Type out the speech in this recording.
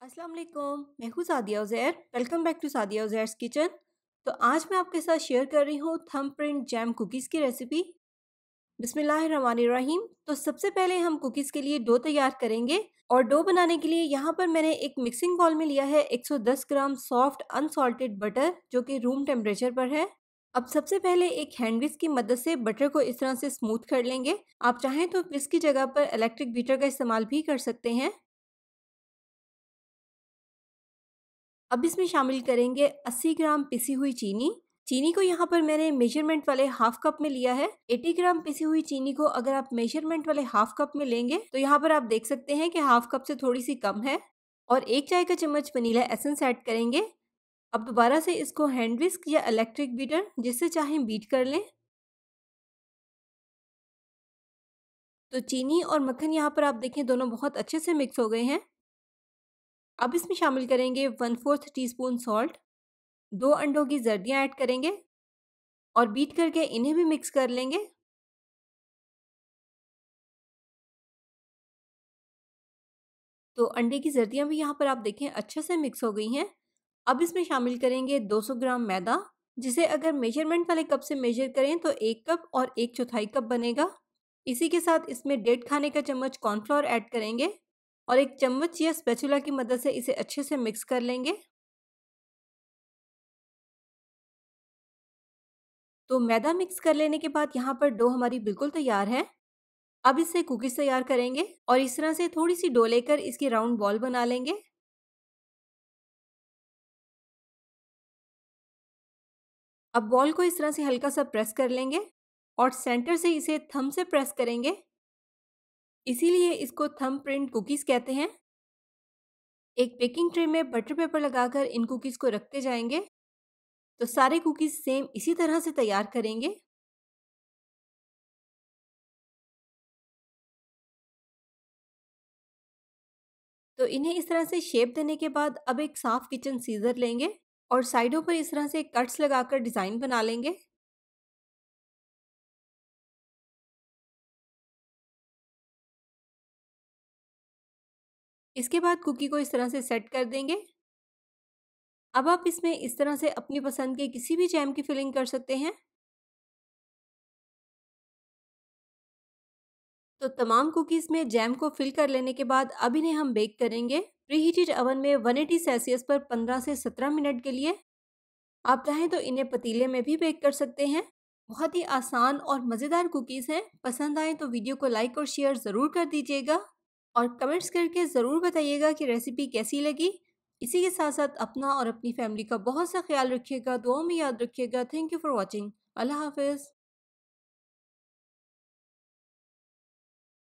अस्सलाम वालेकुम। मैं हूँ Sadia Uzair. Welcome back to Sadia Uzair's kitchen. तो आज मैं आपके साथ शेयर कर रही हूँ थंबप्रिंट जैम कुकीज़ की रेसिपी। बिस्मिल्लाहिर्रहमानिर्रहीम। तो सबसे पहले हम कुकीज़ के लिए डो तैयार करेंगे और डो बनाने के लिए यहाँ पर मैंने एक मिक्सिंग बाउल में लिया है 110 ग्राम सॉफ्ट अनसॉल्टेड बटर, जो कि रूम टेम्परेचर पर है। अब सबसे पहले एक हैंड विस्क की मदद से बटर को इस तरह से स्मूथ कर लेंगे। आप चाहें तो विस्क की जगह पर इलेक्ट्रिक बीटर का इस्तेमाल भी कर सकते हैं। अब इसमें शामिल करेंगे 80 ग्राम पिसी हुई चीनी। चीनी को यहाँ पर मैंने मेजरमेंट वाले हाफ कप में लिया है। 80 ग्राम पिसी हुई चीनी को अगर आप मेजरमेंट वाले हाफ कप में लेंगे तो यहाँ पर आप देख सकते हैं कि हाफ कप से थोड़ी सी कम है। और 1 चाय का चम्मच वनीला एसेंस ऐड करेंगे। अब दोबारा से इसको हैंड विस्क या इलेक्ट्रिक बीटर, जिससे चाहें, बीट कर लें। तो चीनी और मक्खन यहाँ पर आप देखें दोनों बहुत अच्छे से मिक्स हो गए हैं। अब इसमें शामिल करेंगे 1/4 टीस्पून सॉल्ट, 2 अंडों की जर्दियाँ ऐड करेंगे और बीट करके इन्हें भी मिक्स कर लेंगे। तो अंडे की जर्दियाँ भी यहाँ पर आप देखें अच्छे से मिक्स हो गई हैं। अब इसमें शामिल करेंगे 200 ग्राम मैदा, जिसे अगर मेजरमेंट वाले कप से मेजर करें तो 1 कप और 1/4 कप बनेगा। इसी के साथ इसमें 1.5 खाने का चम्मच कॉर्नफ्लोर ऐड करेंगे और एक चम्मच या स्पैचुला की मदद से इसे अच्छे से मिक्स कर लेंगे। तो मैदा मिक्स कर लेने के बाद यहाँ पर डो हमारी बिल्कुल तैयार है। अब इससे कुकीज़ तैयार करेंगे और इस तरह से थोड़ी सी डो लेकर इसकी राउंड बॉल बना लेंगे। अब बॉल को इस तरह से हल्का सा प्रेस कर लेंगे और सेंटर से इसे थंब से प्रेस करेंगे, इसीलिए इसको थंब प्रिंट कुकीज़ कहते हैं। एक बेकिंग ट्रे में बटर पेपर लगाकर इन कुकीज़ को रखते जाएंगे। तो सारे कुकीज़ सेम इसी तरह से तैयार करेंगे। तो इन्हें इस तरह से शेप देने के बाद अब एक साफ किचन सीजर लेंगे और साइडों पर इस तरह से कट्स लगाकर डिज़ाइन बना लेंगे। इसके बाद कुकी को इस तरह से सेट कर देंगे। अब आप इसमें इस तरह से अपनी पसंद के किसी भी जैम की फिलिंग कर सकते हैं। तो तमाम कुकीज़ में जैम को फिल कर लेने के बाद अब इन्हें हम बेक करेंगे प्रीहीटेड ओवन में 180 सेल्सियस पर 15 से 17 मिनट के लिए। आप चाहें तो इन्हें पतीले में भी बेक कर सकते हैं। बहुत ही आसान और मज़ेदार कुकीज़ हैं। पसंद आए तो वीडियो को लाइक और शेयर ज़रूर कर दीजिएगा और कमेंट्स करके ज़रूर बताइएगा कि रेसिपी कैसी लगी। इसी के साथ साथ अपना और अपनी फैमिली का बहुत सा ख्याल रखिएगा, दुआ में याद रखिएगा। Thank you for watching. Allah हाफिज़।